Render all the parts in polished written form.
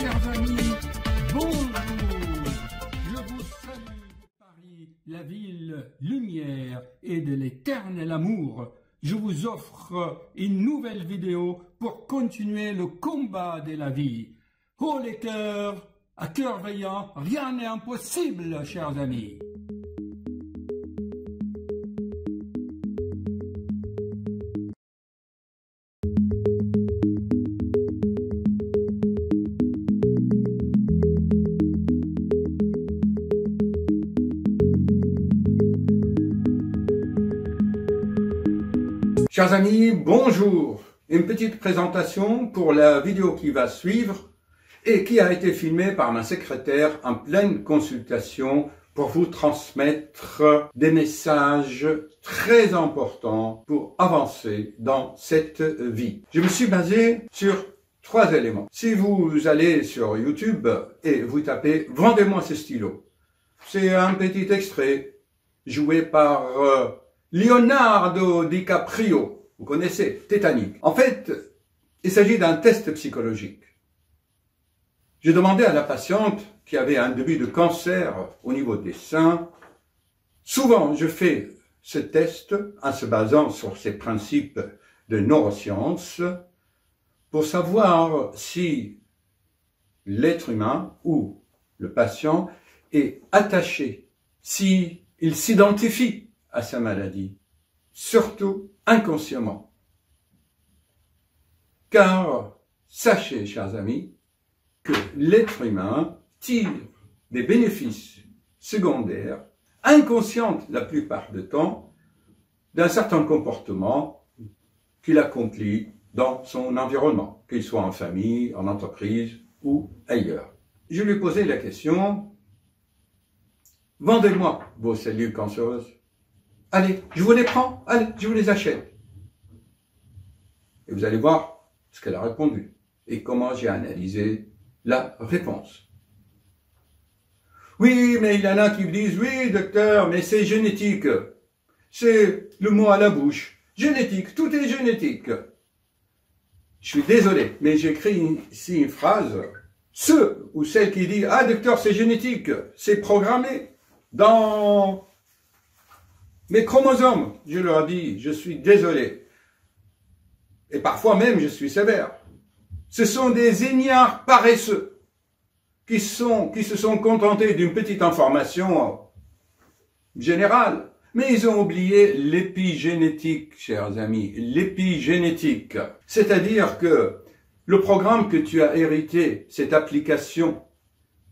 Chers amis, bonjour. Je vous salue de Paris, la ville lumière et de l'éternel amour. Je vous offre une nouvelle vidéo pour continuer le combat de la vie. Oh les cœurs, à cœur veillant, rien n'est impossible, chers amis. Chers amis, bonjour. Une petite présentation pour la vidéo qui va suivre et qui a été filmée par ma secrétaire en pleine consultation pour vous transmettre des messages très importants pour avancer dans cette vie. Je me suis basé sur 3 éléments. Si vous allez sur YouTube et vous tapez « Vendez-moi ce stylo », c'est un petit extrait joué par Leonardo DiCaprio, vous connaissez, Titanic. En fait, il s'agit d'un test psychologique. J'ai demandé à la patiente qui avait un début de cancer au niveau des seins. Souvent, je fais ce test en se basant sur ces principes de neurosciences pour savoir si l'être humain ou le patient est attaché, si il s'identifie à sa maladie, surtout inconsciemment. Car sachez, chers amis, que l'être humain tire des bénéfices secondaires, inconscients la plupart du temps, d'un certain comportement qu'il accomplit dans son environnement, qu'il soit en famille, en entreprise ou ailleurs. Je lui ai posé la question, vendez-moi vos cellules cancéreuses. Allez, je vous les prends, allez, je vous les achète. Et vous allez voir ce qu'elle a répondu et comment j'ai analysé la réponse. Oui, mais il y en a qui me disent, oui, docteur, mais c'est génétique. C'est le mot à la bouche. Génétique, tout est génétique. Je suis désolé, mais j'écris ici une phrase. Ceux ou celles qui disent, ah, docteur, c'est génétique, c'est programmé dans mes chromosomes, je leur dis, je suis désolé. Et parfois même, je suis sévère. Ce sont des ignares paresseux qui se sont contentés d'une petite information générale. Mais ils ont oublié l'épigénétique, chers amis, l'épigénétique. C'est-à-dire que le programme que tu as hérité, cette application,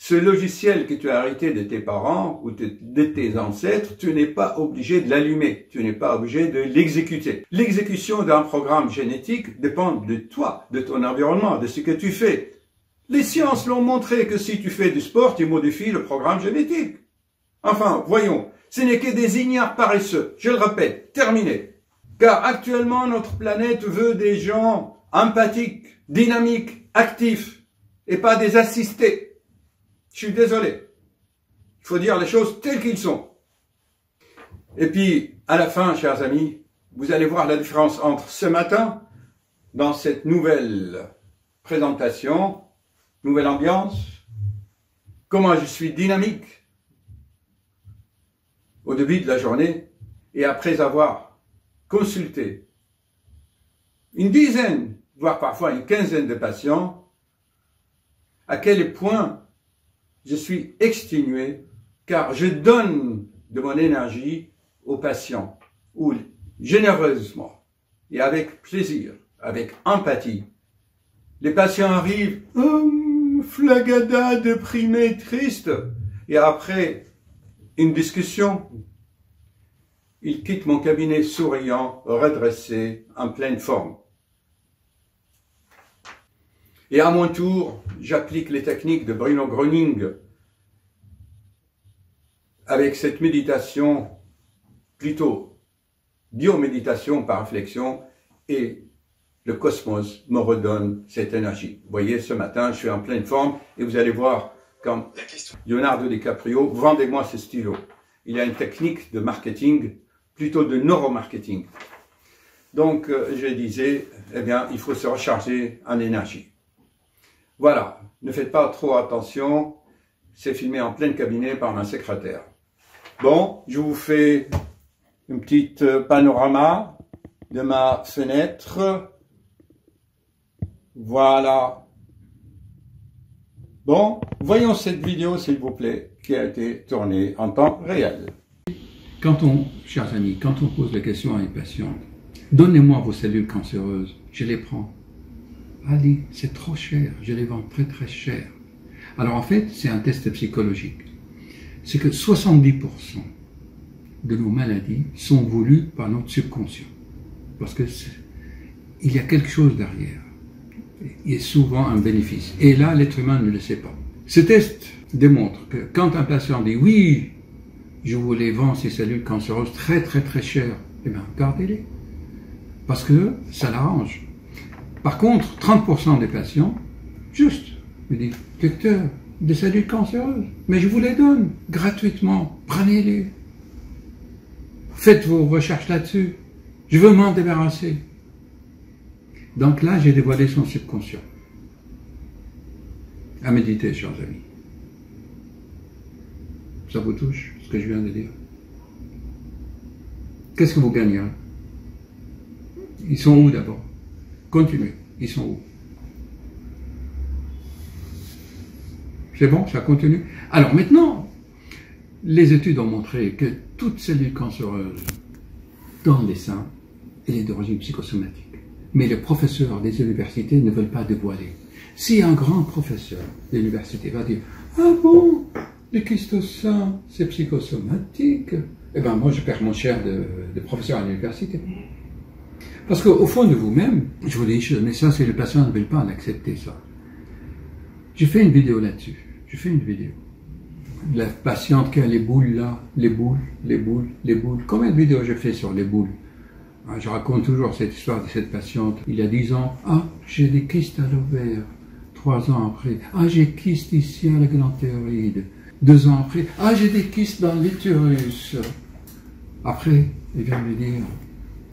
ce logiciel que tu as hérité de tes parents ou de tes ancêtres, tu n'es pas obligé de l'allumer, tu n'es pas obligé de l'exécuter. L'exécution d'un programme génétique dépend de toi, de ton environnement, de ce que tu fais. Les sciences l'ont montré que si tu fais du sport, tu modifies le programme génétique. Enfin, voyons, ce n'est que des ignares paresseux. Je le répète, terminé. Car actuellement, notre planète veut des gens empathiques, dynamiques, actifs, et pas des assistés. Je suis désolé. Il faut dire les choses telles qu'elles sont. Et puis, à la fin, chers amis, vous allez voir la différence entre ce matin, dans cette nouvelle présentation, nouvelle ambiance, comment je suis dynamique au début de la journée, et après avoir consulté une dizaine, voire parfois une quinzaine de patients, à quel point je suis exténué car je donne de mon énergie aux patients, ou généreusement et avec plaisir, avec empathie. Les patients arrivent, flagada, déprimé, triste, et après une discussion, ils quittent mon cabinet souriant, redressé, en pleine forme. Et à mon tour, j'applique les techniques de Bruno Gröning avec cette méditation, plutôt bioméditation par réflexion, et le cosmos me redonne cette énergie. Vous voyez, ce matin, je suis en pleine forme et vous allez voir comme Leonardo DiCaprio, vendez-moi ce stylo. Il y a une technique de marketing, plutôt de neuromarketing. Donc, je disais, eh bien, il faut se recharger en énergie. Voilà, ne faites pas trop attention, c'est filmé en plein cabinet par ma secrétaire. Bon, je vous fais une petite panorama de ma fenêtre. Voilà. Bon, voyons cette vidéo, s'il vous plaît, qui a été tournée en temps réel. Chers amis, quand on pose la question à une patiente, donnez-moi vos cellules cancéreuses, je les prends. Allez, c'est trop cher, je les vends très très cher. Alors en fait, c'est un test psychologique. C'est que 70% de nos maladies sont voulues par notre subconscient. Parce que il y a quelque chose derrière. Il y a souvent un bénéfice. Et là, l'être humain ne le sait pas. Ce test démontre que quand un patient dit « Oui, je vous les vends, ces cellules cancéreuses, très très très chères », eh bien, gardez-les. Parce que ça l'arrange. Par contre, 30% des patients, juste, me disent « Docteur, des cellules cancéreuses, mais je vous les donne gratuitement, prenez-les. Faites vos recherches là-dessus. Je veux m'en débarrasser. » Donc là, j'ai dévoilé son subconscient. À méditer, chers amis. Ça vous touche, ce que je viens de dire? Qu'est-ce que vous gagnez? Ils sont où d'abord? Continuez. Ils sont où? C'est bon, ça continue? Alors maintenant, les études ont montré que toute cellule cancéreuse dans les seins, elle est d'origine psychosomatique. Mais les professeurs des universités ne veulent pas dévoiler. Si un grand professeur d'université va dire « Ah bon, les kystes au sein, c'est psychosomatique », eh bien moi je perds mon cher de professeur à l'université. Parce qu'au fond de vous-même, je vous dis, mais ça c'est les patients ne veulent pas l'accepter ça. J'ai fait une vidéo là-dessus. J'ai fait une vidéo. La patiente qui a les boules là, les boules, les boules, les boules. Combien de vidéos j'ai fait sur les boules? Je raconte toujours cette histoire de cette patiente. Il y a 10 ans, ah, j'ai des kystes à l'ovaire. 3 ans après, ah, j'ai kystes ici à la glande thyroïde. 2 ans après, ah, j'ai des kystes dans l'utérus. Après, il vient me dire,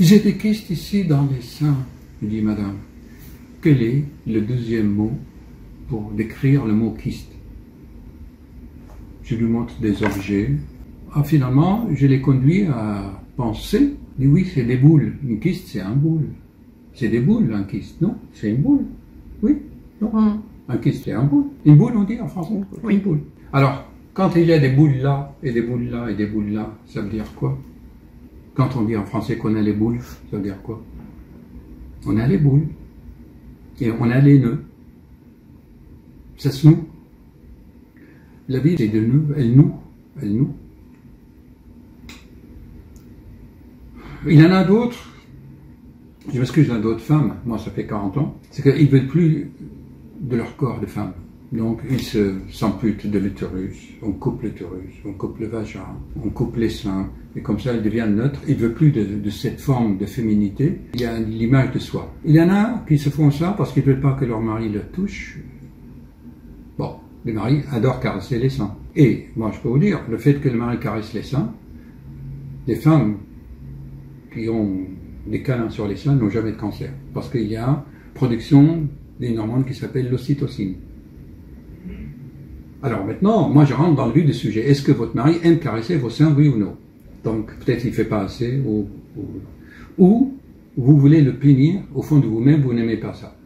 j'ai des kystes ici dans les seins. Il dit, madame, quel est le deuxième mot pour décrire le mot kyste? Je lui montre des objets. Ah, finalement, je l'ai conduit à penser. Il dit oui, c'est des boules. Une kyste, c'est un boule. C'est des boules, un kyste. Non, c'est une boule. Oui, non. Un kyste, c'est un boule. Une boule, on dit en français. Oui. Une boule. Alors, quand il y a des boules là, et des boules là, et des boules là, ça veut dire quoi? Quand on dit en français qu'on a les boules, ça veut dire quoi? On a les boules. Et on a les nœuds. Ça se noue. La vie, c'est de nœuds. Elle noue. Elle noue. Il y en a d'autres, je m'excuse, il y en a d'autres femmes, moi ça fait 40 ans, c'est qu'ils ne veulent plus de leur corps de femme. Donc ils s'amputent de l'utérus, on coupe l'utérus, on coupe le vagin, on coupe les seins, et comme ça ils deviennent neutres. Ils ne veulent plus de cette forme de féminité. Il y a l'image de soi. Il y en a qui se font ça parce qu'ils ne veulent pas que leur mari le touche. Bon, les maris adorent caresser les seins. Et moi je peux vous dire, le fait que le mari caresse les seins, les femmes qui ont des câlins sur les seins n'ont jamais de cancer. Parce qu'il y a production d'une hormone qui s'appelle l'ocytocine. Alors maintenant, moi je rentre dans le vif du sujet. Est-ce que votre mari aime caresser vos seins, oui ou non? Donc peut-être il ne fait pas assez, ou vous voulez le punir, au fond de vous-même, vous n'aimez pas ça.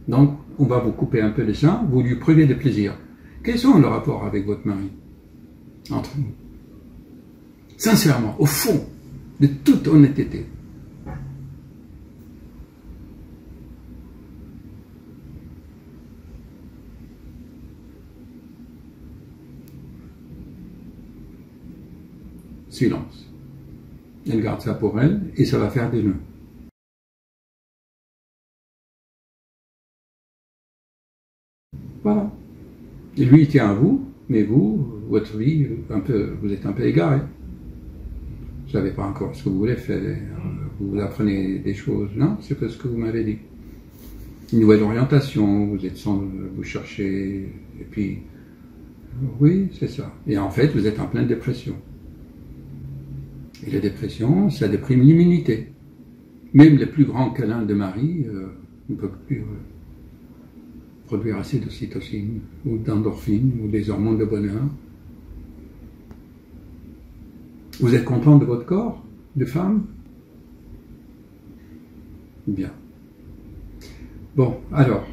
Donc on va vous couper un peu les seins, vous lui privez de plaisir. Quels sont les rapports avec votre mari? Entre nous. Sincèrement, au fond, de toute honnêteté. Silence. Elle garde ça pour elle et ça va faire des nœuds. Voilà. Et lui, il tient à vous, mais vous, votre vie, vous êtes un peu égaré. Vous ne savez pas encore ce que vous voulez faire. Vous apprenez des choses. Non, c'est pas ce que vous m'avez dit. Une nouvelle orientation, vous cherchez, et puis, oui, c'est ça. Et en fait, vous êtes en pleine dépression. Et la dépression, ça déprime l'immunité. Même les plus grands câlins de mari ne peuvent plus produire assez d'ocytocine, ou d'endorphine, ou des hormones de bonheur. Vous êtes content de votre corps, de femme? Bien. Bon, alors,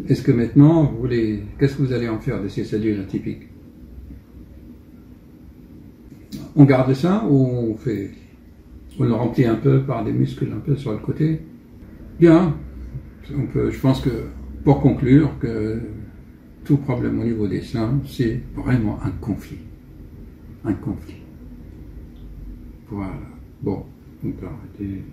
est-ce que maintenant, vous voulez, qu'est-ce que vous allez en faire de ces cellules atypiques? On garde ça ou on le remplit un peu par des muscles un peu sur le côté? Bien. Je pense que, pour conclure, que tout problème au niveau des seins, c'est vraiment un conflit. Un conflit. Voilà. Bon, on peut arrêter.